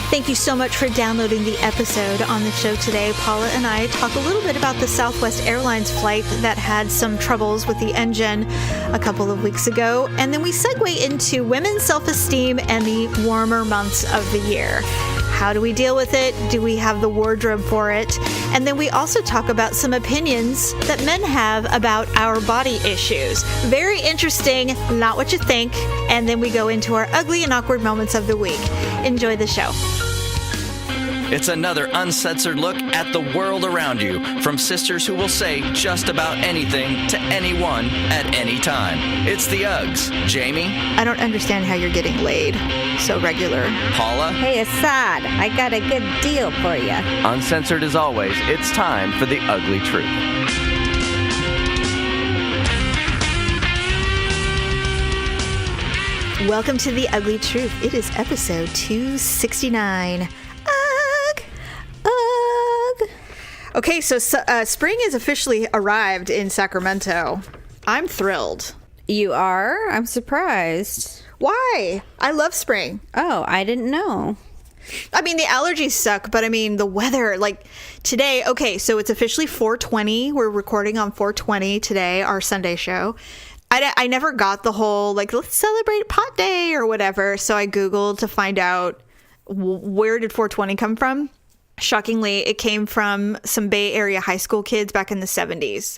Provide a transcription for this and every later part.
Thank you so much for downloading the episode. On the show today, Paula and I talk a little bit about the Southwest Airlines flight that had some troubles with the engine a couple of weeks ago. And then we segue into women's self-esteem and the warmer months of the year. How do we deal with it? Do we have the wardrobe for it? And then we also talk about some opinions that men have about our body issues. Very interesting, not what you think. And then we go into our ugly and awkward moments of the week. Enjoy the show. It's another uncensored look at the world around you, from sisters who will say just about anything to anyone at any time. It's the Uggs. Jamie? I don't understand how you're getting laid so regular. Paula? Hey, Assad, I got a good deal for you. Uncensored as always, it's time for the ugly truth. Welcome to the Ugly Truth. It is episode 269. Okay, so spring has officially arrived in Sacramento. I'm thrilled. You are? I'm surprised. Why? I love spring. Oh, I didn't know. I mean, the allergies suck, but I mean, the weather, like today, okay, so it's officially 420. We're recording on 420 today, our Sunday show. I never got the whole, like, let's celebrate pot day or whatever, so I Googled to find out where did 420 come from. Shockingly, it came from some Bay Area high school kids back in the 70s.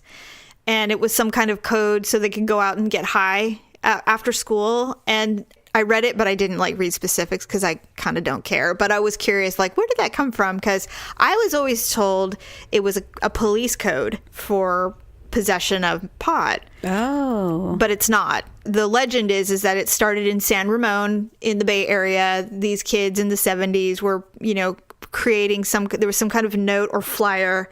And it was some kind of code so they could go out and get high after school. And I read it, but I didn't read specifics because I kind of don't care. But I was curious, where did that come from? Because I was always told it was a police code for possession of pot. Oh. But it's not. The legend is that it started in San Ramon in the Bay Area. These kids in the 70s were, creating there was some kind of note or flyer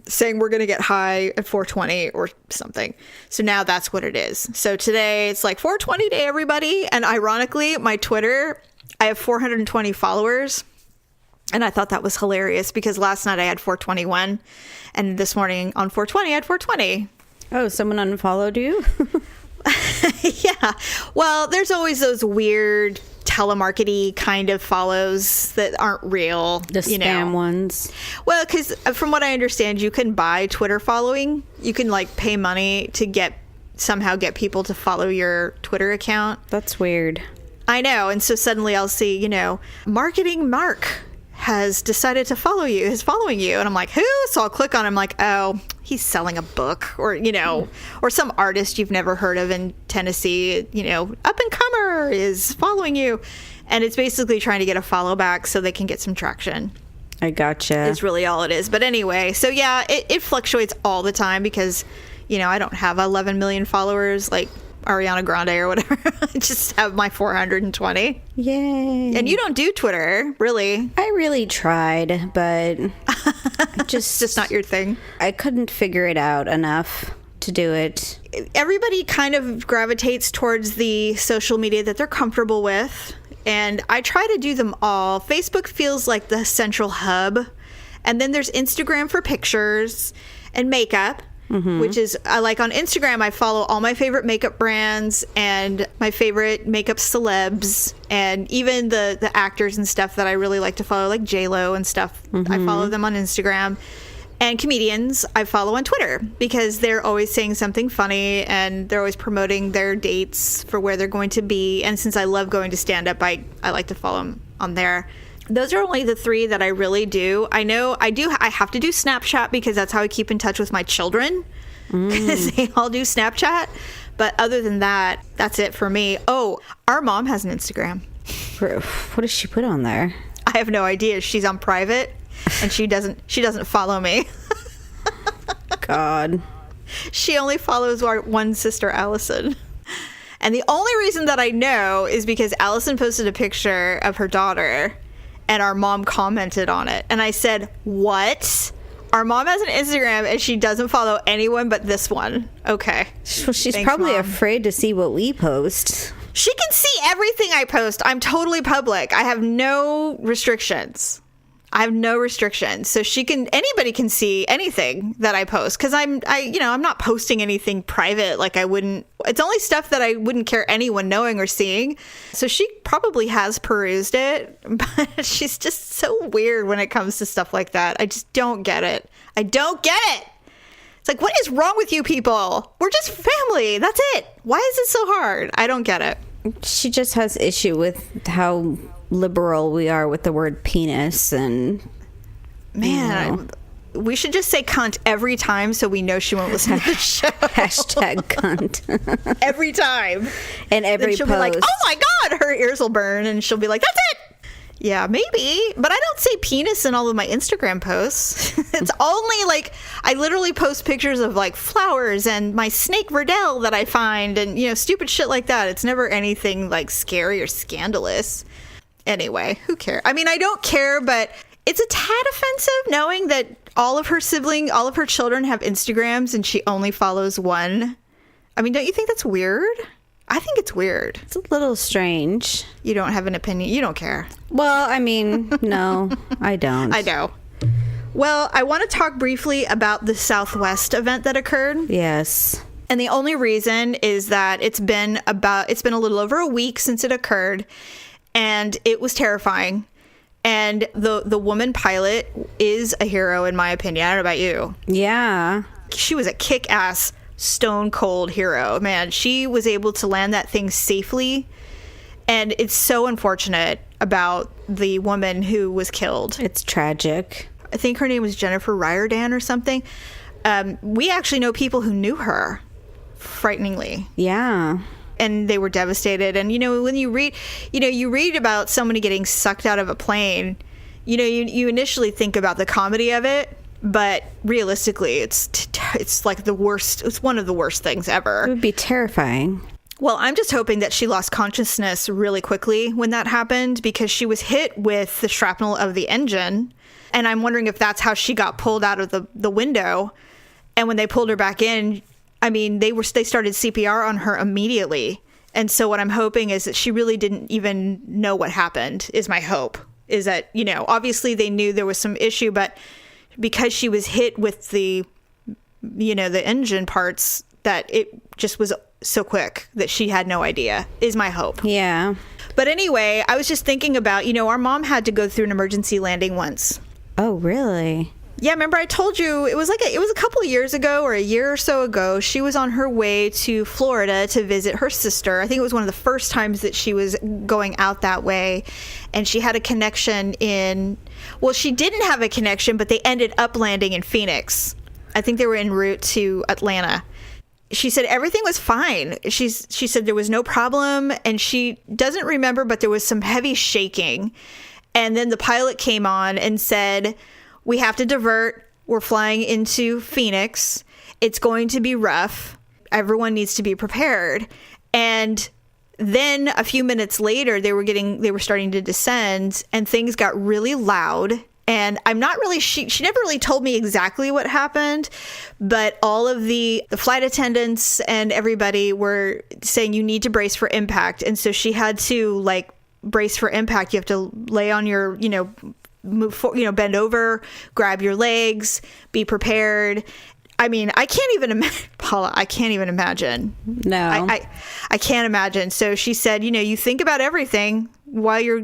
saying we're going to get high at 420 or something. So now that's what it is. So today it's 420 day, everybody. And ironically, my Twitter, I have 420 followers. And I thought that was hilarious because last night I had 421 and this morning on 420 I had 420. Oh, someone unfollowed you? Yeah. Well, there's always those weird telemarketing kind of follows that aren't real. The spam ones. Well, because from what I understand, you can buy Twitter following. You can pay money to somehow get people to follow your Twitter account. That's weird. I know. And so suddenly I'll see, marketing Mark has decided to follow you, is following you. And I'm like, who? So I'll click on him oh, he's selling a book or, or some artist you've never heard of in Tennessee, up and comer is following you. And it's basically trying to get a follow back so they can get some traction. I gotcha. Is really all it is. But anyway, so yeah, it fluctuates all the time because, I don't have 11 million followers like Ariana Grande or whatever. I just have my 420. Yay. And you don't do Twitter, really. I really tried, but just not your thing. I couldn't figure it out enough to do it. Everybody kind of gravitates towards the social media that they're comfortable with. And I try to do them all. Facebook feels like the central hub. And then there's Instagram for pictures and makeup. Mm-hmm. Which is, on Instagram, I follow all my favorite makeup brands and my favorite makeup celebs and even the actors and stuff that I really like to follow, like J-Lo and stuff. Mm-hmm. I follow them on Instagram. And comedians I follow on Twitter because they're always saying something funny and they're always promoting their dates for where they're going to be. And since I love going to stand-up, I like to follow them on there. Those are only the three that I really do. I know I have to do Snapchat because that's how I keep in touch with my children because they all do Snapchat. But other than that, that's it for me. Oh, our mom has an Instagram. What does she put on there? I have no idea. She's on private and she doesn't follow me. God. She only follows our one sister, Allison. And the only reason that I know is because Allison posted a picture of her daughter and our mom commented on it. And I said, what? Our mom has an Instagram and she doesn't follow anyone but this one. Okay. Well, she's Thanks, probably Mom. afraid to see what we post. She can see everything I post. I'm totally public. I have no restrictions. I have no restrictions. So anybody can see anything that I post, because I'm not posting anything private. Like it's only stuff that I wouldn't care anyone knowing or seeing. So she probably has perused it, but she's just so weird when it comes to stuff like that. I just don't get it. I don't get it. It's like, what is wrong with you people? We're just family. That's it. Why is it so hard? I don't get it. She just has issue with how liberal we are with the word penis, and man, we should just say cunt every time so we know she won't listen to the show. Hashtag cunt. Every time. And every she'll post. be like, oh my God, her ears will burn, and she'll be like, that's it. Yeah, maybe. But I don't say penis in all of my Instagram posts. It's only like, I literally post pictures of like flowers and my snake Verdell that I find, and stupid shit like that. It's never anything like scary or scandalous. Anyway, who cares? I mean, I don't care, but it's a tad offensive knowing that all of her children have Instagrams and she only follows one. I mean, don't you think that's weird? I think it's weird. It's a little strange. You don't have an opinion. You don't care. Well, I mean, no, I don't. I know. Well, I want to talk briefly about the Southwest event that occurred. Yes. And the only reason is that it's been a little over a week since it occurred. And it was terrifying. And the woman pilot is a hero, in my opinion. I don't know about you. Yeah. She was a kick-ass, stone cold hero. Man, she was able to land that thing safely. And it's so unfortunate about the woman who was killed. It's tragic. I think her name was Jennifer Riordan or something. We actually know people who knew her, frighteningly. Yeah. And they were devastated. And, when you read about somebody getting sucked out of a plane, you initially think about the comedy of it. But realistically, it's like the worst. It's one of the worst things ever. It would be terrifying. Well, I'm just hoping that she lost consciousness really quickly when that happened, because she was hit with the shrapnel of the engine. And I'm wondering if that's how she got pulled out of the window. And when they pulled her back in, I mean, they started CPR on her immediately. And so what I'm hoping is that she really didn't even know what happened, is my hope. Is that, obviously they knew there was some issue, but because she was hit with the engine parts, that it just was so quick that she had no idea, is my hope. Yeah. But anyway, I was just thinking about, our mom had to go through an emergency landing once. Oh, really? Yeah, remember I told you it was a couple of years ago, or a year or so ago. She was on her way to Florida to visit her sister. I think it was one of the first times that she was going out that way. And she had a connection she didn't have a connection, but they ended up landing in Phoenix. I think they were en route to Atlanta. She said everything was fine. She said there was no problem, and she doesn't remember, but there was some heavy shaking. And then the pilot came on and said, we have to divert. We're flying into Phoenix. It's going to be rough. Everyone needs to be prepared. And then a few minutes later, they were starting to descend, and things got really loud. And I'm not really, she never really told me exactly what happened, but all of the flight attendants and everybody were saying you need to brace for impact. And so she had to brace for impact. You have to lay on your, move for, bend over, grab your legs, be prepared. I mean, I can't even imagine, Paula, I can't even imagine. No. I can't imagine. So she said, you think about everything while you're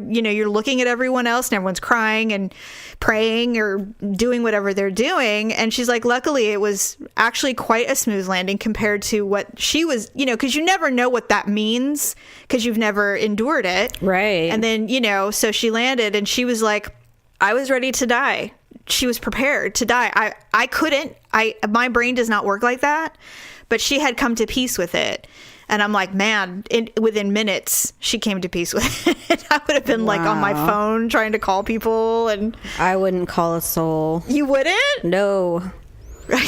looking at everyone else, and everyone's crying and praying or doing whatever they're doing. And she's like, luckily it was actually quite a smooth landing compared to what she was, because you never know what that means because you've never endured it. Right. And then, so she landed, and she was like, I was ready to die. She was prepared to die. I couldn't. My brain does not work like that. But she had come to peace with it. And I'm like, man, within minutes, she came to peace with it. I would have been on my phone trying to call people. And I wouldn't call a soul. You wouldn't? No.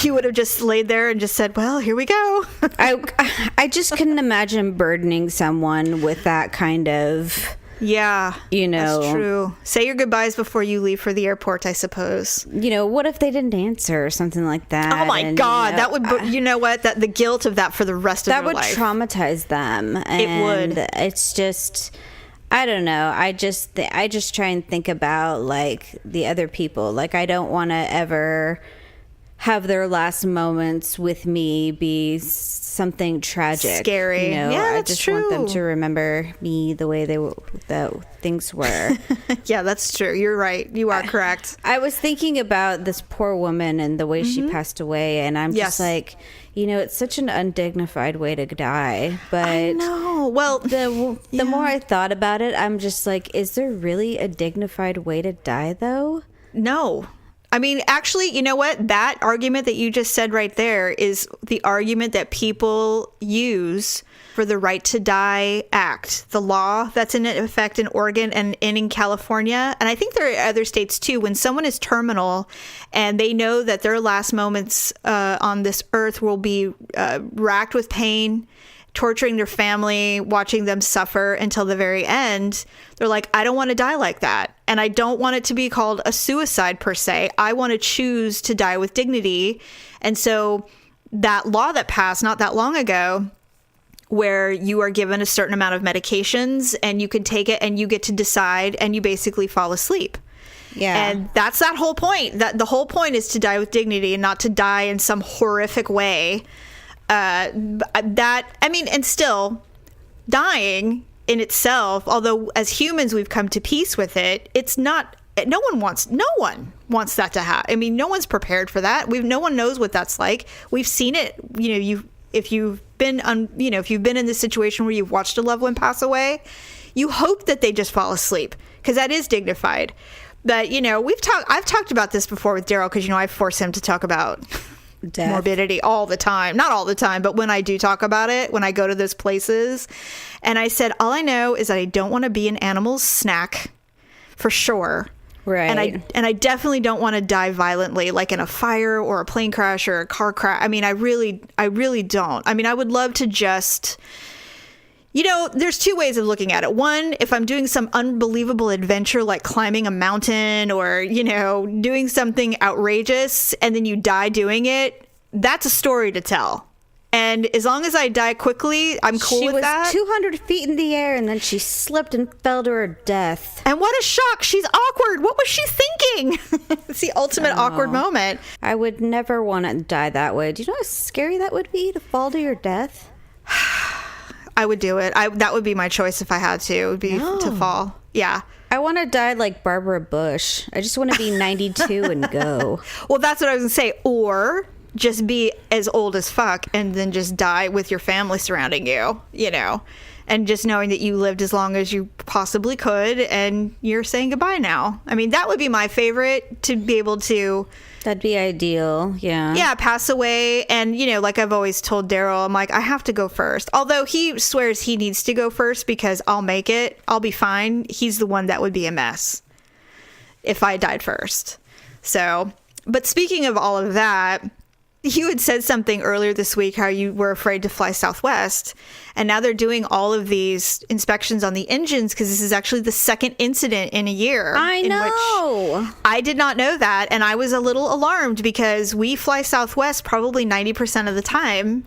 You would have just laid there and just said, well, here we go. I just couldn't imagine burdening someone with that kind of... Yeah, that's true. Say your goodbyes before you leave for the airport, I suppose. What if they didn't answer or something like that? Oh my God, that would, that the guilt of that for the rest of their life. That would traumatize them. It would. It's just, I don't know. I just try and think about like the other people. Like I don't want to ever have their last moments with me be something tragic, scary. You know? Yeah, I that's just true. want them to remember me the way that things were. Yeah, that's true. You're right. You are correct. I was thinking about this poor woman and the way she passed away, and I'm just like, you know, it's such an undignified way to die. But I know. Well, the more I thought about it, I'm just like, is there really a dignified way to die, though? no. I mean, actually, you know what? That argument that you just said right there is the argument that people use for the Right to Die Act, the law that's in effect in Oregon and in California. And I think there are other states too. When someone is terminal and they know that their last moments on this earth will be racked with pain, torturing their family, watching them suffer until the very end, they're like, I don't want to die like that. And I don't want it to be called a suicide per se. I want to choose to die with dignity. And so that law that passed not that long ago, where you are given a certain amount of medications and you can take it and you get to decide and you basically fall asleep. Yeah. And that's that whole point. That the whole point is to die with dignity and not to die in some horrific way. And still dying in itself, although as humans we've come to peace with it, it's not, no one wants that to happen. I mean, no one's prepared for that. No one knows what that's like. We've seen it. You know, if you've been in this situation where you've watched a loved one pass away, you hope that they just fall asleep, because that is dignified. But, you know, I've talked about this before with Daryl, because, you know, I force him to talk about Death. Morbidity all the time. Not all the time, but when I do talk about it, when I go to those places. And I said, all I know is that I don't want to be an animal's snack, for sure. Right. And I definitely don't want to die violently, like in a fire or a plane crash or a car crash. I mean, I really don't. I mean, I would love to just, you know, there's two ways of looking at it. One, if I'm doing some unbelievable adventure like climbing a mountain or, you know, doing something outrageous and then you die doing it, that's a story to tell. And as long as I die quickly, I'm cool with that. She was 200 feet in the air and then she slipped and fell to her death. And what a shock. She's awkward. What was she thinking? It's the ultimate awkward moment. I would never want to die that way. Do you know how scary that would be, to fall to your death? I would do it. That would be my choice if I had to. It would be to fall. Yeah. I want to die like Barbara Bush. I just want to be 92 and go. Well, that's what I was going to say. Or just be as old as fuck and then just die with your family surrounding you, you know, and just knowing that you lived as long as you possibly could and you're saying goodbye now. I mean, that would be my favorite, to be able to... That'd be ideal. Yeah, pass away. And, you know, like I've always told Daryl, I'm like, I have to go first. Although he swears he needs to go first because I'll make it. I'll be fine. He's the one that would be a mess if I died first. So, but speaking of all of that, you had said something earlier this week, how you were afraid to fly Southwest. And now they're doing all of these inspections on the engines, because this is actually the second incident in a year. I know. I did not know that. And I was a little alarmed, because we fly Southwest probably 90% of the time.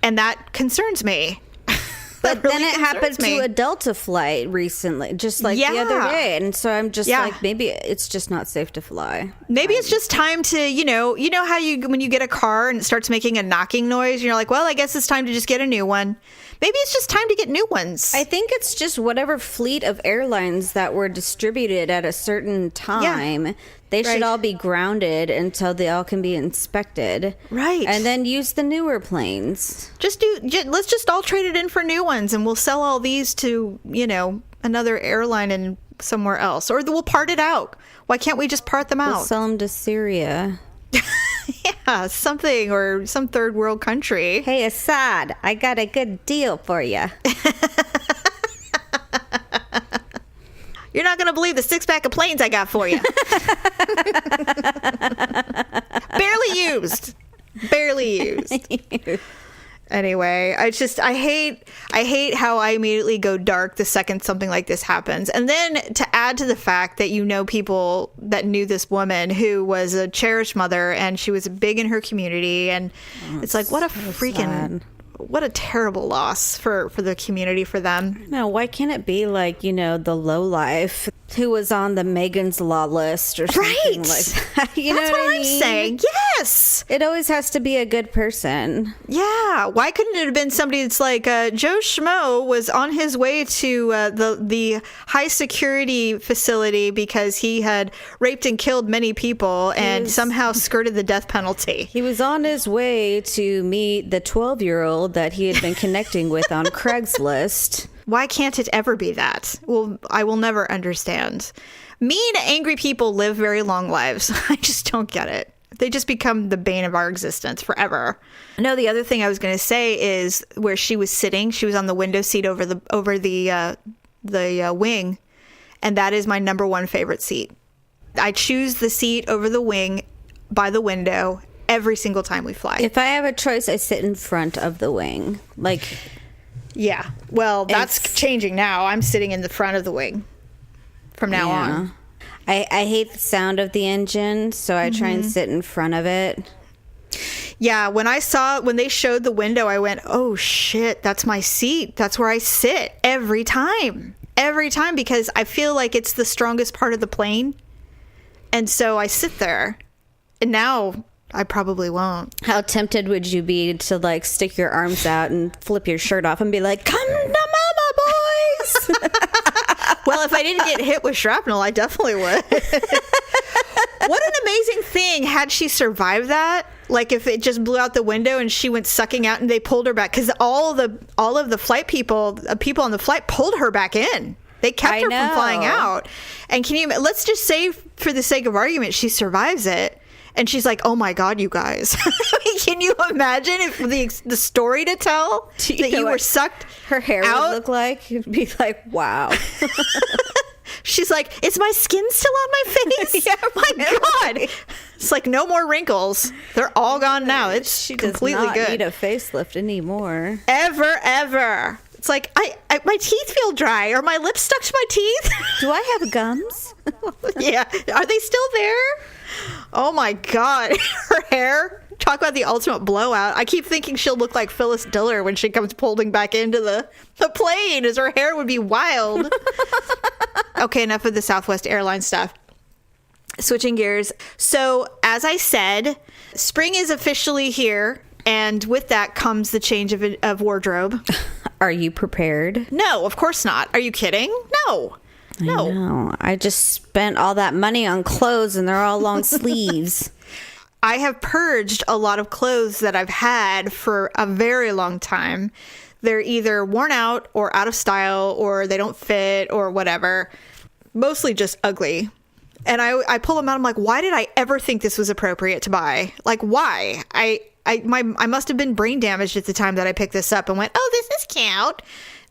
And that concerns me. But then it happened to a Delta flight recently, just like the other day. And so I'm just like, maybe it's just not safe to fly. Maybe it's just time to, you know how when you get a car and it starts making a knocking noise, and you're like, well, I guess it's time to just get a new one. Maybe it's just time to get new ones. I think it's just whatever fleet of airlines that were distributed at a certain time, they should all be grounded until they all can be inspected. Right. And then use the newer planes. Let's just all trade it in for new ones, and we'll sell all these to, you know, another airline and somewhere else. Or we'll part it out. Why can't we just part them out? We'll sell them to Syria. Yeah, something, or some third world country. Hey, Assad, I got a good deal for you. You're not going to believe the 6-pack of planes I got for you. Barely used. Anyway, I hate how I immediately go dark the second something like this happens. And then to add to the fact that, you know, people that knew this woman who was a cherished mother and she was big in her community, and it's like, what a freaking sad. what a terrible loss for the community, for them. No, why can't it be like, the lowlife who was on the Megan's Law list or something like that? You That's know what I I'm mean? saying. Yes. It always has to be a good person. Yeah. Why couldn't it have been somebody that's like Joe Schmo was on his way to the high security facility because he had raped and killed many people and somehow skirted the death penalty. He was on his way to meet the 12-year-old that he had been connecting with on Craigslist. Why can't it ever be that? Well, I will never understand. Mean, angry people live very long lives. I just don't get it. They just become the bane of our existence forever. No, the other thing I was going to say is where she was sitting. She was on the window seat over the wing, and that is my number one favorite seat. I choose the seat over the wing by the window every single time we fly. If I have a choice, I sit in front of the wing. Yeah. Well, that's changing now. I'm sitting in the front of the wing from now on. I hate the sound of the engine, so I try and sit in front of it. Yeah, when they showed the window, I went, oh shit, that's my seat. That's where I sit every time. Every time, because I feel like it's the strongest part of the plane. And so I sit there. And now I probably won't. How tempted would you be to stick your arms out and flip your shirt off and be like, come to mama, boys? Well, if I didn't get hit with shrapnel, I definitely would. What an amazing thing had she survived that. Like if it just blew out the window and she went sucking out and they pulled her back, because all of the flight people on the flight pulled her back in. They kept her from flying out. And let's just say for the sake of argument, she survives it. And she's like, oh my God, you guys. Can you imagine if the story to tell that you were sucked her hair out? Would look like? It'd be like, wow. She's like, is my skin still on my face? Yeah, my God. It's like no more wrinkles. They're all gone now. It's completely does not good. Need a facelift anymore. Ever. It's like my teeth feel dry, or my lips stuck to my teeth. Do I have gums? Yeah. Are they still there? Oh my God. Her hair. Talk about the ultimate blowout. I keep thinking she'll look like Phyllis Diller when she comes pulling back into the plane, as her hair would be wild. Okay, enough of the Southwest Airlines stuff. Switching gears. So, as I said, spring is officially here, and with that comes the change of wardrobe. Are you prepared? No, of course not. Are you kidding? No. No. I just spent all that money on clothes, and they're all long sleeves. I have purged a lot of clothes that I've had for a very long time. They're either worn out or out of style, or they don't fit or whatever. Mostly just ugly. And I pull them out. I'm like, why did I ever think this was appropriate to buy? Like, why? I must have been brain damaged at the time that I picked this up and went, oh, this is cute.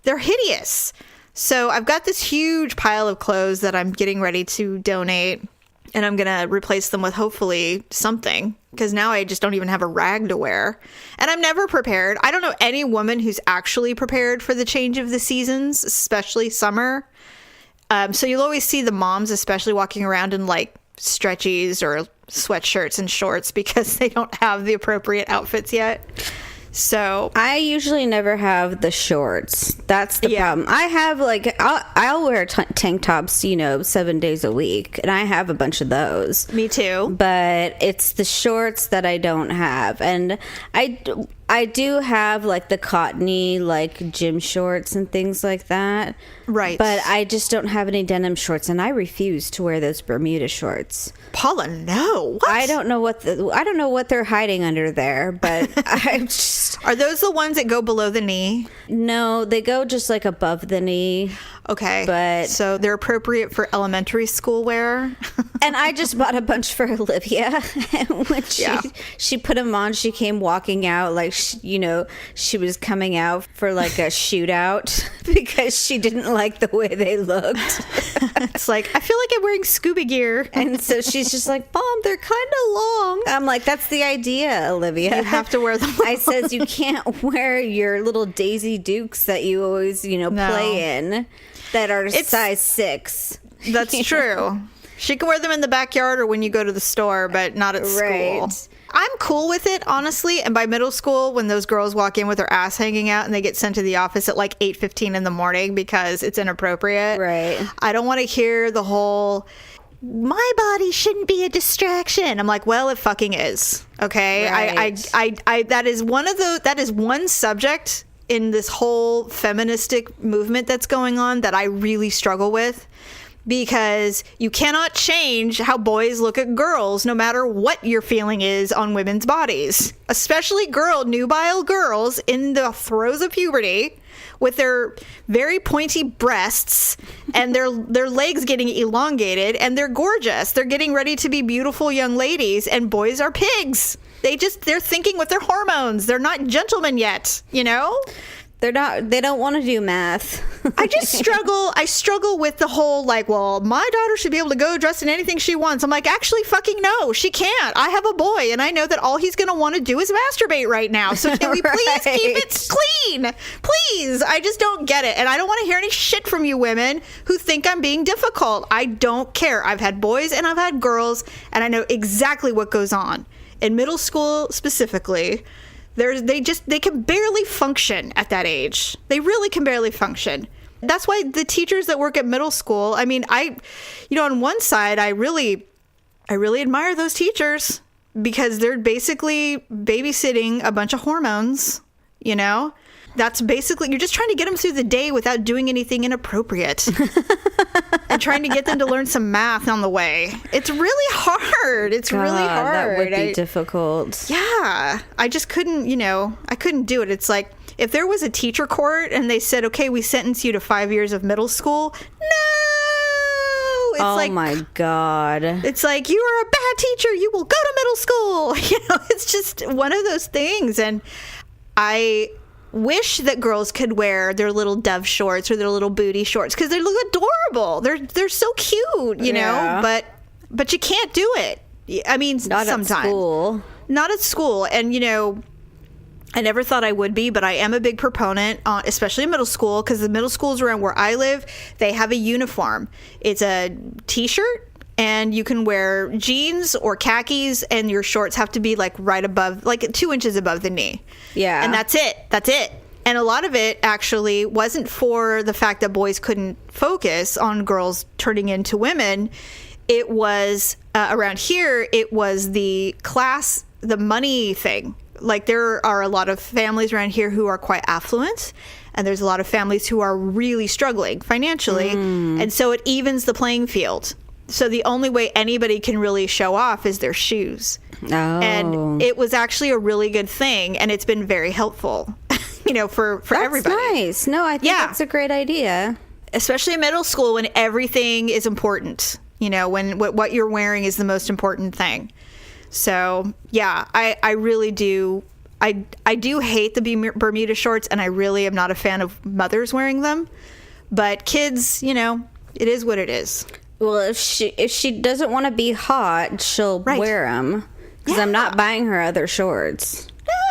They're hideous. So I've got this huge pile of clothes that I'm getting ready to donate. And I'm going to replace them with hopefully something, because now I just don't even have a rag to wear. And I'm never prepared. I don't know any woman who's actually prepared for the change of the seasons, especially summer. So you'll always see the moms especially walking around in like stretchies or sweatshirts and shorts because they don't have the appropriate outfits yet. So I usually never have the shorts. That's the problem. I have I'll wear tank tops, 7 days a week, and I have a bunch of those. Me too. But it's the shorts that I don't have, and I do have the cottony gym shorts and things like that. Right. But I just don't have any denim shorts, and I refuse to wear those Bermuda shorts. Paula, no. What? I don't know what they're hiding under there, but I'm just... Are those the ones that go below the knee? No, they go just above the knee. Okay. But so they're appropriate for elementary school wear. And I just bought a bunch for Olivia. And when she put them on, she came walking out she was coming out for a shootout because she didn't like the way they looked. It's like, I feel like I'm wearing scuba gear. And so she's just like, Mom, they're kind of long. I'm like, that's the idea, Olivia. You have to wear them. I says, you can't wear your little Daisy Dukes that you always, play in that are size 6. That's true. She can wear them in the backyard or when you go to the store, but not at school. I'm cool with it, honestly. And by middle school, when those girls walk in with their ass hanging out and they get sent to the office at like 8:15 in the morning because it's inappropriate. Right. I don't want to hear the whole, my body shouldn't be a distraction. I'm like, well, it fucking is. Okay. Right. I that is one subject in this whole feministic movement that's going on that I really struggle with. Because you cannot change how boys look at girls, no matter what your feeling is on women's bodies. Especially nubile girls in the throes of puberty with their very pointy breasts and their legs getting elongated, and they're gorgeous. They're getting ready to be beautiful young ladies, and boys are pigs. They're thinking with their hormones. They're not gentlemen yet, you know? They don't want to do math. I struggle with the whole, like, well, my daughter should be able to go dressed in anything she wants. I'm like, actually, fucking no, she can't. I have a boy, and I know that all he's going to want to do is masturbate right now. So can we please keep it clean? Please. I just don't get it. And I don't want to hear any shit from you women who think I'm being difficult. I don't care. I've had boys and I've had girls, and I know exactly what goes on. In middle school specifically, they can barely function at that age. They really can barely function. That's why the teachers that work at middle school, I mean, on one side, I really admire those teachers because they're basically babysitting a bunch of hormones, you know? That's basically, you're just trying to get them through the day without doing anything inappropriate and trying to get them to learn some math on the way. It's really hard. It's really hard. That would be difficult. Yeah. I just couldn't, I couldn't do it. It's like, if there was a teacher court and they said, okay, we sentence you to 5 years of middle school. No! It's my God. It's like, you are a bad teacher. You will go to middle school. It's just one of those things. And I wish that girls could wear their little dove shorts or their little booty shorts because they look adorable. They're so cute, you know, but you can't do it. I mean, sometimes. Not at school. And, I never thought I would be, but I am a big proponent, especially in middle school, because the middle schools around where I live, they have a uniform. It's a t-shirt, and you can wear jeans or khakis, and your shorts have to be like right above, like 2 inches above the knee. Yeah. And that's it. And a lot of it actually wasn't for the fact that boys couldn't focus on girls turning into women. It was around here, it was the class, the money thing. Like, there are a lot of families around here who are quite affluent, and there's a lot of families who are really struggling financially. And so it evens the playing field. So the only way anybody can really show off is their shoes. Oh. And it was actually a really good thing, and it's been very helpful, for everybody. That's nice. No, I think that's a great idea. Especially in middle school when everything is important. When what you're wearing is the most important thing. So, yeah, I really do. I do hate the Bermuda shorts, and I really am not a fan of mothers wearing them. But kids, it is what it is. Well, if she doesn't want to be hot, she'll wear them. Because I'm not buying her other shorts.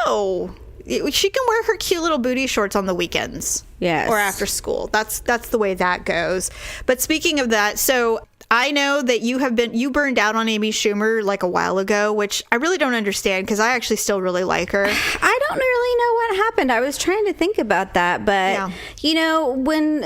No. She can wear her cute little booty shorts on the weekends. Yes. Or after school. That's the way that goes. But speaking of that, so I know that you burned out on Amy Schumer like a while ago, which I really don't understand because I actually still really like her. I don't really know what happened. I was trying to think about that, but when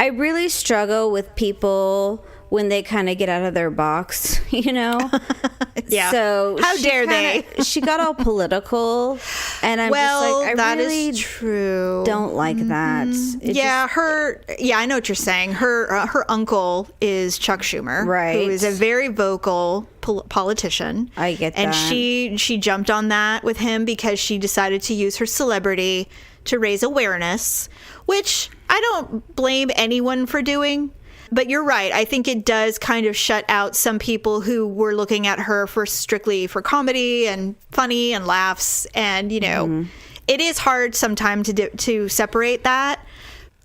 I really struggle with people when they kind of get out of their box, Yeah. So how dare they? She got all political, and I'm just like, I really is true. Don't like that. I know what you're saying. Her uncle is Chuck Schumer, right? Who is a very vocal politician. I get that. And she jumped on that with him because she decided to use her celebrity to raise awareness, which I don't blame anyone for doing. But you're right. I think it does kind of shut out some people who were looking at her strictly for comedy and funny and laughs. And, it is hard sometimes to separate that.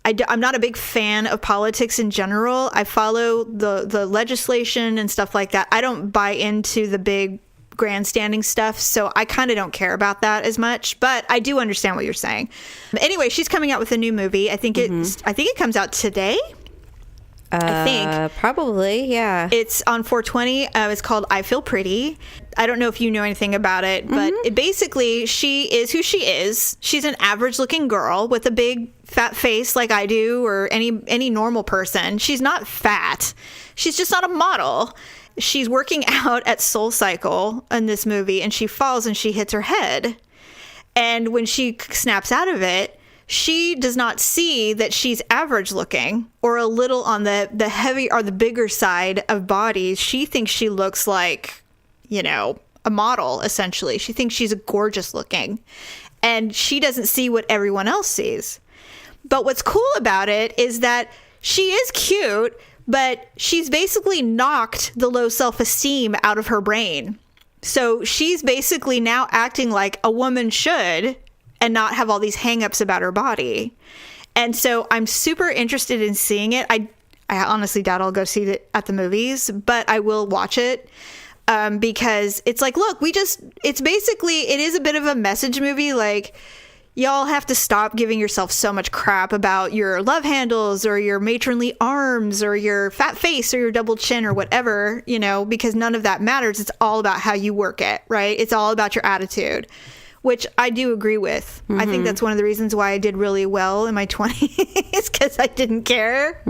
I'm not a big fan of politics in general. I follow the legislation and stuff like that. I don't buy into the big grandstanding stuff, so I kind of don't care about that as much, but I do understand what you're saying. Anyway, she's coming out with a new movie. I think it comes out today. I think. Probably, yeah. It's on 420. It's called I Feel Pretty. I don't know if you know anything about it, but basically she is who she is. She's an average looking girl with a big fat face like I do, or any normal person. She's not fat. She's just not a model. She's working out at Soul Cycle in this movie, and she falls and she hits her head. And when she snaps out of it, she does not see that she's average looking or a little on the heavy or the bigger side of bodies. She thinks she looks like, a model, essentially. She thinks she's gorgeous looking, and she doesn't see what everyone else sees. But what's cool about it is that she is cute, but she's basically knocked the low self-esteem out of her brain. So she's basically now acting like a woman should and not have all these hangups about her body. And so I'm super interested in seeing it. I honestly doubt I'll go see it at the movies, but I will watch it because it's like, look, it is a bit of a message movie. Like, y'all have to stop giving yourself so much crap about your love handles or your matronly arms or your fat face or your double chin or whatever, because none of that matters. It's all about how you work it, right? It's all about your attitude, which I do agree with. I think that's one of the reasons why I did really well in my 20s, because I didn't care.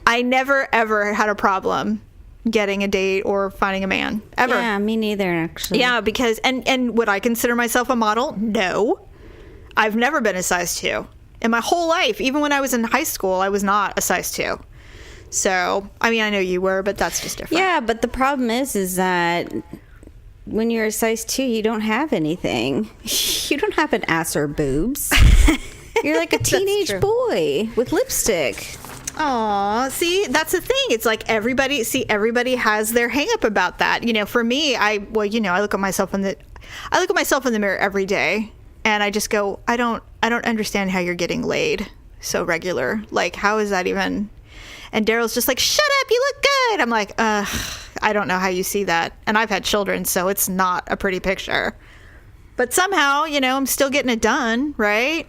I never, ever had a problem getting a date or finding a man, ever. Yeah, me neither, actually. Yeah, because, and would I consider myself a model? No. I've never been a size 2 in my whole life. Even when I was in high school, I was not a size 2. So, I mean, I know you were, but that's just different. Yeah, but the problem is that when you're a size 2, you don't have anything. You don't have an ass or boobs. You're like a teenage boy with lipstick. Aw, see, that's the thing. It's like everybody has their hang up about that. For me, I look at myself in the mirror every day. And I just go, I don't understand how you're getting laid so regular. Like, how is that even? And Daryl's just like, shut up, you look good. I'm like, I don't know how you see that. And I've had children, so it's not a pretty picture. But somehow, I'm still getting it done, right?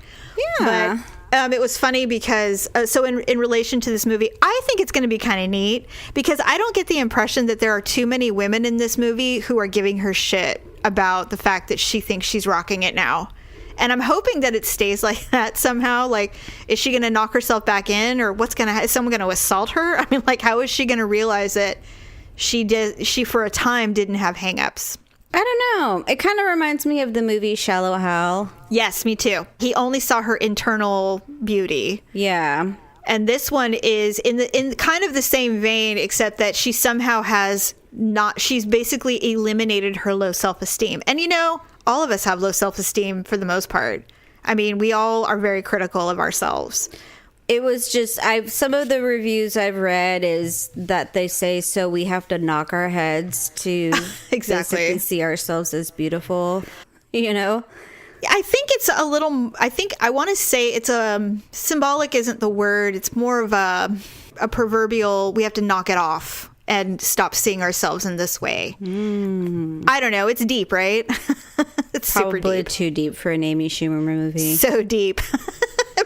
Yeah. But it was funny because, so in relation to this movie, I think it's going to be kind of neat because I don't get the impression that there are too many women in this movie who are giving her shit about the fact that she thinks she's rocking it now. And I'm hoping that it stays like that somehow. Like, is she going to knock herself back in, or is someone going to assault her? I mean, like, how is she going to realize that she for a time didn't have hangups? I don't know. It kind of reminds me of the movie Shallow Hal. Yes, me too. He only saw her internal beauty. Yeah. And this one is in kind of the same vein, except that she somehow she's basically eliminated her low self-esteem. And all of us have low self-esteem for the most part. I mean, we all are very critical of ourselves. It was just, some of the reviews I've read is that they say, so we have to knock our heads to basically see ourselves as beautiful, I think it's I want to say it's symbolic isn't the word. It's more of a proverbial, we have to knock it off and stop seeing ourselves in this way. I don't know. It's deep, right? It's probably super deep. Too deep for an Amy Schumer movie. So deep.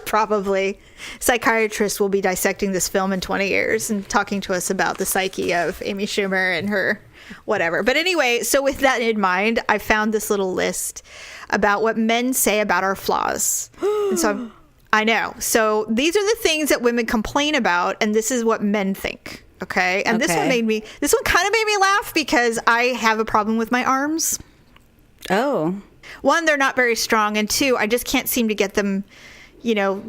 Probably. Psychiatrists will be dissecting this film in 20 years and talking to us about the psyche of Amy Schumer and her whatever. But anyway, so with that in mind, I found this little list about what men say about our flaws. And so I know. So these are the things that women complain about, and this is what men think. Okay. And this one kind of made me laugh because I have a problem with my arms. Oh. One, they're not very strong. And two, I just can't seem to get them,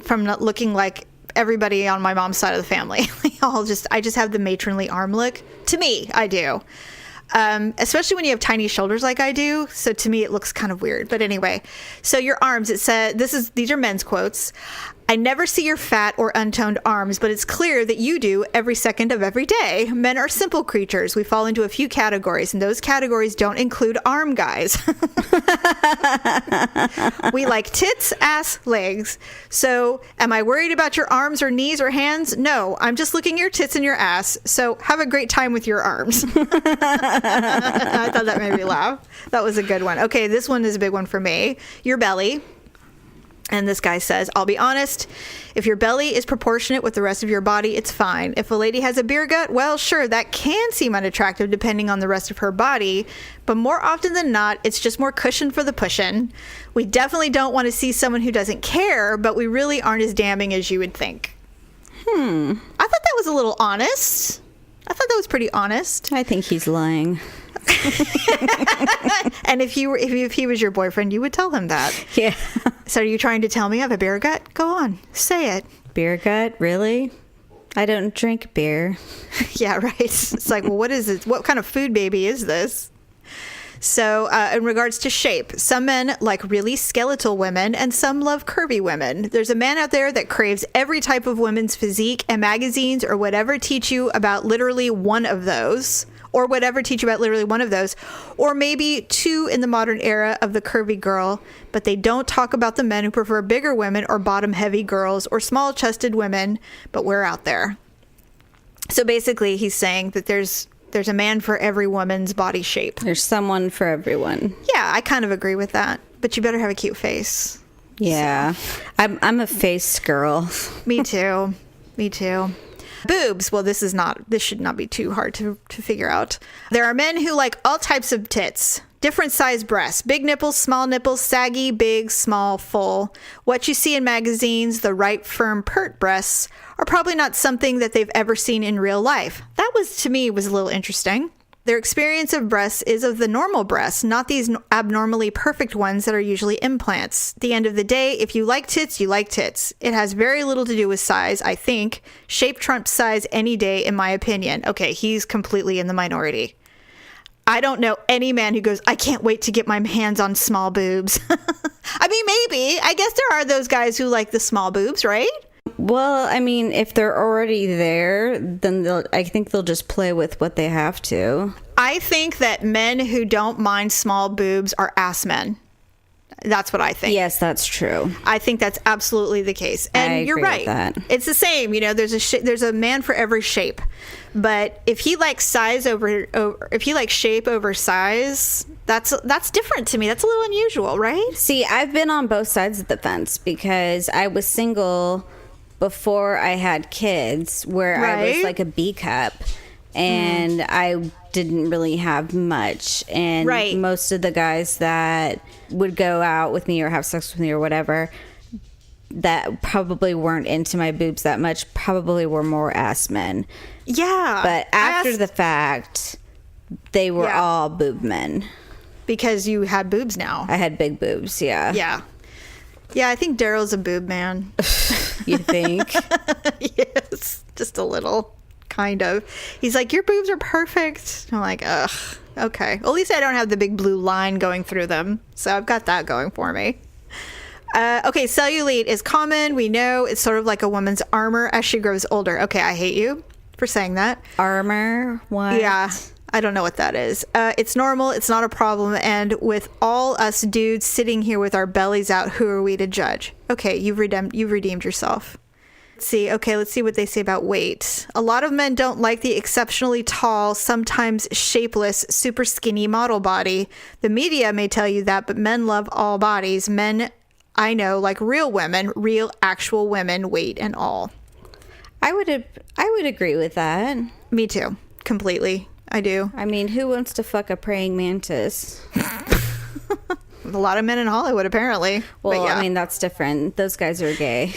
from not looking like everybody on my mom's side of the family. I just have the matronly arm look. To me, I do. Especially when you have tiny shoulders like I do. So to me, it looks kind of weird. But anyway, so your arms, it said, these are men's quotes. I never see your fat or untoned arms, but it's clear that you do every second of every day. Men are simple creatures. We fall into a few categories, and those categories don't include arm guys. We like tits, ass, legs. So am I worried about your arms or knees or hands? No, I'm just looking at your tits and your ass. So have a great time with your arms. I thought that made me laugh. That was a good one. Okay, this one is a big one for me. Your belly. And this guy says, I'll be honest, if your belly is proportionate with the rest of your body, it's fine. If a lady has a beer gut, well, sure, that can seem unattractive depending on the rest of her body. But more often than not, it's just more cushion for the pushin'. We definitely don't want to see someone who doesn't care, but we really aren't as damning as you would think. I thought that was a little honest. I thought that was pretty honest. I think he's lying. And if he was your boyfriend, you would tell him that. Yeah. So are you trying to tell me I have a beer gut? Go on, say it. Beer gut? Really? I don't drink beer. Yeah, right. It's like, well, what is it? What kind of food baby is this? So in regards to shape, some men like really skeletal women and some love curvy women. There's a man out there that craves every type of women's physique, and magazines or whatever teach you about literally one of those. Or whatever teach you about literally one of those, or maybe two in the modern era of the curvy girl, but they don't talk about the men who prefer bigger women or bottom-heavy girls or small-chested women, but we're out there. So basically, he's saying that there's a man for every woman's body shape. There's someone for everyone. Yeah, I kind of agree with that, but you better have a cute face. Yeah, so. I'm a face girl. Me too. Me too. Boobs. Well, this should not be too hard to figure out. There are men who like all types of tits, different size breasts, big nipples, small nipples, saggy, big, small, full. What you see in magazines, the right, firm, pert breasts, are probably not something that they've ever seen in real life. That to me was a little interesting. Their experience of breasts is of the normal breasts, not these abnormally perfect ones that are usually implants. At the end of the day, if you like tits, you like tits. It has very little to do with size, I think. Shape trumps size any day, in my opinion. Okay, he's completely in the minority. I don't know any man who goes, I can't wait to get my hands on small boobs. I mean, maybe. I guess there are those guys who like the small boobs, right? Well, I mean, if they're already there, then I think they'll just play with what they have to. I think that men who don't mind small boobs are ass men. That's what I think. Yes, that's true. I think that's absolutely the case. And I agree you're right. with that. It's the same. You know, there's a man for every shape. But if he likes if he likes shape over size, that's different to me. That's a little unusual, right? See, I've been on both sides of the fence because I was single before I had kids, where I was like a B cup, and I didn't really have much. And most of the guys that would go out with me or have sex with me or whatever that probably weren't into my boobs that much probably were more ass men. Yeah. But after the fact, they were all boob men. Because you had boobs now. I had big boobs, yeah. Yeah. Yeah, I think Daryl's a boob man. You think? Yes, just a little, kind of. He's like, your boobs are perfect. I'm like, ugh, okay. Well, at least I don't have the big blue line going through them, so I've got that going for me. Okay, cellulite is common. We know it's sort of like a woman's armor as she grows older. Okay, I hate you for saying that. Armor? What? Yeah. I don't know what that is. It's normal. It's not a problem. And with all us dudes sitting here with our bellies out, who are we to judge? Okay, you've redeemed yourself. Let's see what they say about weight. A lot of men don't like the exceptionally tall, sometimes shapeless, super skinny model body. The media may tell you that, but men love all bodies. Men, I know, like real women, real actual women, weight and all. I would agree with that. Me too. Completely. I do. I mean, who wants to fuck a praying mantis? A lot of men in Hollywood, apparently. Well, yeah. I mean, that's different. Those guys are gay.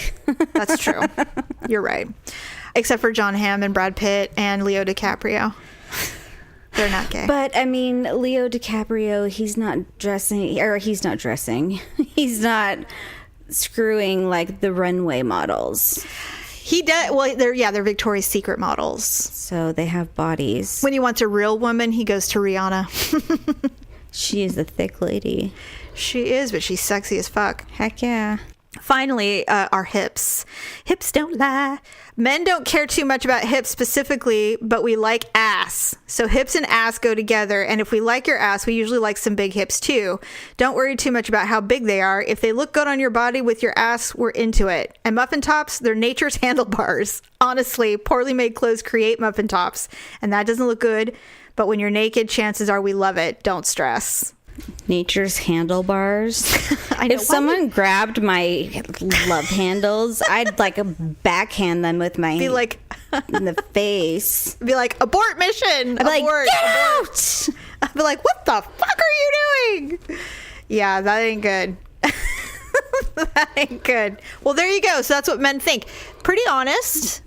That's true. You're right. Except for John Hamm and Brad Pitt and Leo DiCaprio. They're not gay. But, I mean, Leo DiCaprio, he's not screwing like the runway models. He does. Well, they're Victoria's Secret models. So they have bodies. When he wants a real woman, he goes to Rihanna. She is a thick lady. She is, but she's sexy as fuck. Heck yeah. Finally, our hips. Hips don't lie. Men don't care too much about hips specifically, but we like ass. So hips and ass go together, and if we like your ass, we usually like some big hips too. Don't worry too much about how big they are. If they look good on your body with your ass, we're into it. And muffin tops, they're nature's handlebars. Honestly, poorly made clothes create muffin tops, and that doesn't look good, but when you're naked, chances are we love it. Don't stress. Nature's handlebars. I know. If someone grabbed my love handles, I'd like backhand them with my Be like, in the face. be like, abort mission. I'd be like, abort, get abort. out! I'd be like, what the fuck are you doing? Yeah, that ain't good. That ain't good. Well, there you go. So that's what men think. Pretty honest.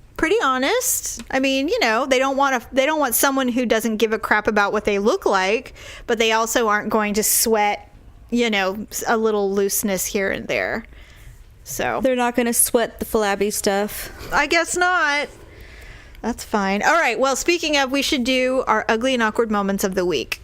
I mean, you know, they don't want someone who doesn't give a crap about what they look like, but they also aren't going to sweat, you know, a little looseness here and there. So They're not going to sweat the flabby stuff. I guess not. That's fine. All right. Well, speaking of, we should do our ugly and awkward moments of the week.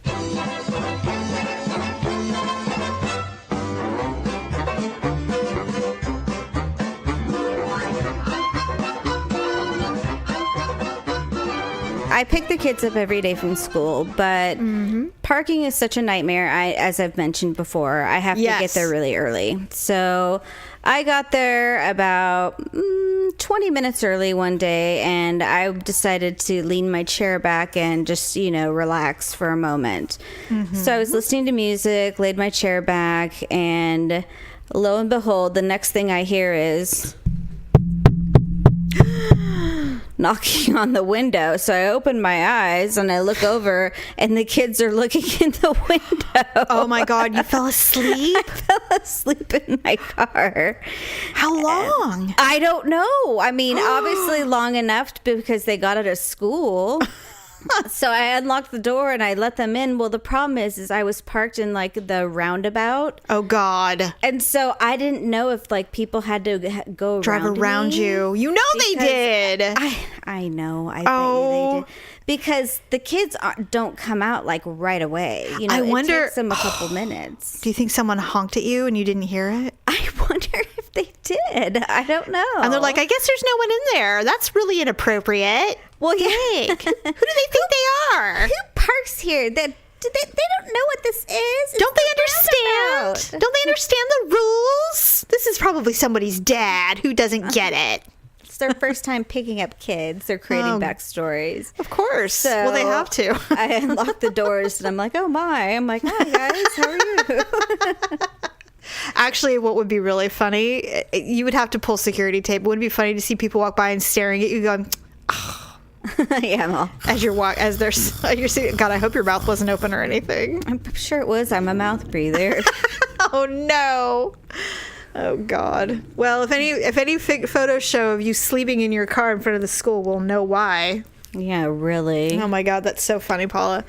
I pick the kids up every day from school, but parking is such a nightmare. As I've mentioned before, I have to get there really early. So I got there about 20 minutes early one day, and I decided to lean my chair back and just, you know, relax for a moment. So I was listening to music, laid my chair back, and lo and behold, the next thing I hear is knocking on the window. So I open my eyes and I look over, and the kids are looking in the window. Oh my God, you fell asleep? I fell asleep in my car. How long? I don't know. I mean, obviously long enough because they got out of school. So I unlocked the door and I let them in. Well, the problem is I was parked in like the roundabout. Oh God. And so I didn't know if like people had to go Drive around me. you. You know they did. I know. I bet you they did. Because the kids don't come out like right away. You know, I wonder, it takes them a couple minutes. Do you think someone honked at you and you didn't hear it? I wonder if they did. I don't know. And they're like, I guess there's no one in there. That's really inappropriate. Well, yeah. Who do they think they are? Who parks here? They don't know what this is. Don't they understand? Don't they understand the rules? This is probably somebody's dad who doesn't get it. It's their first time picking up kids. They're creating backstories. Of course. So well, they have to. I unlocked the doors and I'm like, oh my. I'm like, hi guys, how are you? Actually, what would be really funny, you would have to pull security tape. It would be funny to see people walk by and staring at you going, Yeah, I'm all. as you're God, I hope your mouth wasn't open or anything. I'm sure it was. I'm a mouth breather. Oh no. Oh God. Well, if any photos show of you sleeping in your car in front of the school, we'll know why. Yeah, really. Oh my God, that's so funny, Paula.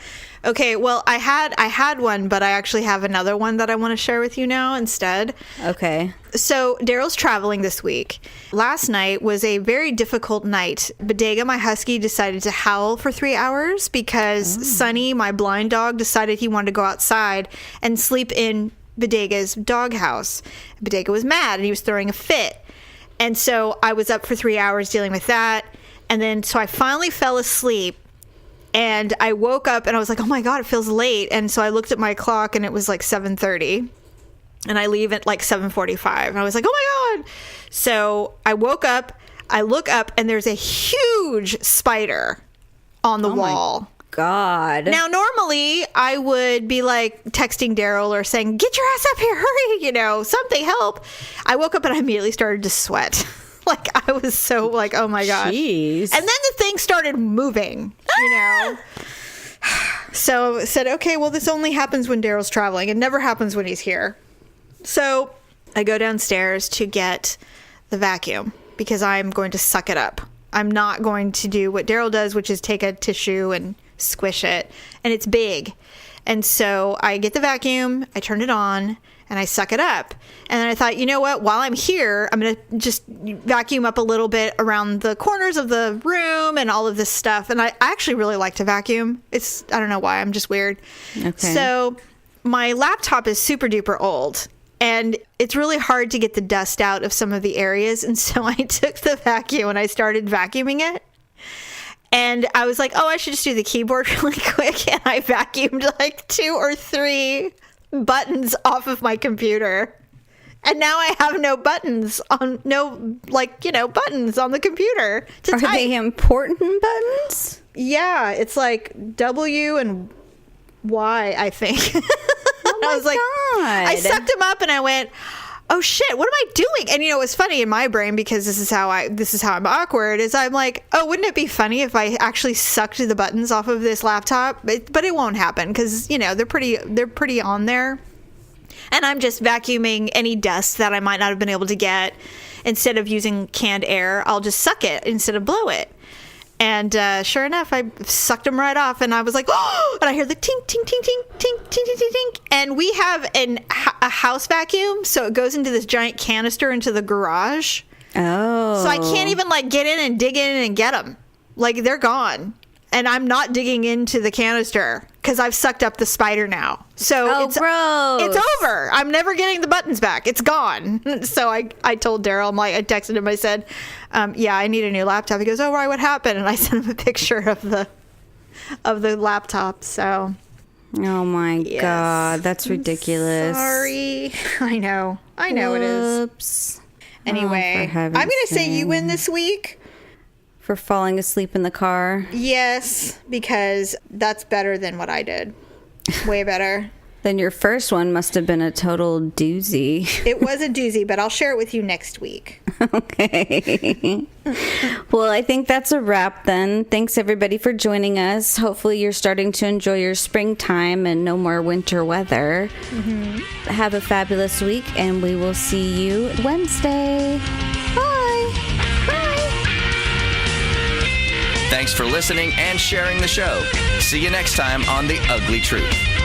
Okay, well, I had one, but I actually have another one that I want to share with you now instead. Okay. So Daryl's traveling this week. Last night was a very difficult night. Bodega, my husky, decided to howl for 3 hours because Sunny, my blind dog, decided he wanted to go outside and sleep in Bodega's doghouse. Bodega was mad and he was throwing a fit. And so I was up for 3 hours dealing with that. And then so I finally fell asleep. And I woke up and I was like, oh my God, it feels late. And so I looked at my clock and it was like 7:30. And I leave at like 7:45. And I was like, oh my God. So I woke up, I look up, and there's a huge spider on the wall. My God. Now, normally I would be like texting Daryl or saying, get your ass up here, hurry, you know, something, help. I woke up and I immediately started to sweat. Like, I was so like, oh my gosh. Jeez. And then the thing started moving, you know. So I said, okay, well, this only happens when Daryl's traveling. It never happens when he's here. So I go downstairs to get the vacuum because I'm going to suck it up. I'm not going to do what Daryl does, which is take a tissue and squish it. And it's big. And so I get the vacuum, I turn it on, and I suck it up. And then I thought, you know what? While I'm here, I'm going to just vacuum up a little bit around the corners of the room and all of this stuff. And I actually really like to vacuum. I don't know why. I'm just weird. Okay. So my laptop is super duper old. And it's really hard to get the dust out of some of the areas. And so I took the vacuum and I started vacuuming it. And I was like, oh, I should just do the keyboard really quick. And I vacuumed like 2 or 3 buttons off of my computer. And now I have no buttons on, buttons on the computer to type. Are they important buttons? Yeah, it's like W and Y, I think. Oh I was like, God. I sucked them up and I went, oh shit, what am I doing? And you know, it was funny in my brain because this is how I'm awkward, is I'm like, oh, wouldn't it be funny if I actually sucked the buttons off of this laptop? But it won't happen because, you know, they're pretty on there. And I'm just vacuuming any dust that I might not have been able to get. Instead of using canned air, I'll just suck it instead of blow it. And sure enough, I sucked them right off, and I was like, oh! And I hear the tink, tink, tink, tink, tink, tink, tink, tink, tink. And we have a house vacuum, so it goes into this giant canister into the garage. Oh. So I can't even like get in and dig in and get them. Like, they're gone. And I'm not digging into the canister because I've sucked up the spider now. So gross. It's over. I'm never getting the buttons back. It's gone. So I told Daryl, I texted him, I said, yeah, I need a new laptop. He goes, oh, right, what happened? And I sent him a picture of the laptop. So. Oh my God, that's ridiculous. Sorry. I know it is. Oops. Anyway, I'm going to say you win this week. For falling asleep in the car? Yes, because that's better than what I did. Way better. Then your first one must have been a total doozy. It was a doozy, but I'll share it with you next week. Okay. Well, I think that's a wrap then. Thanks everybody for joining us. Hopefully you're starting to enjoy your springtime and no more winter weather. Mm-hmm. Have a fabulous week, and we will see you Wednesday. Bye. Thanks for listening and sharing the show. See you next time on The Ugly Truth.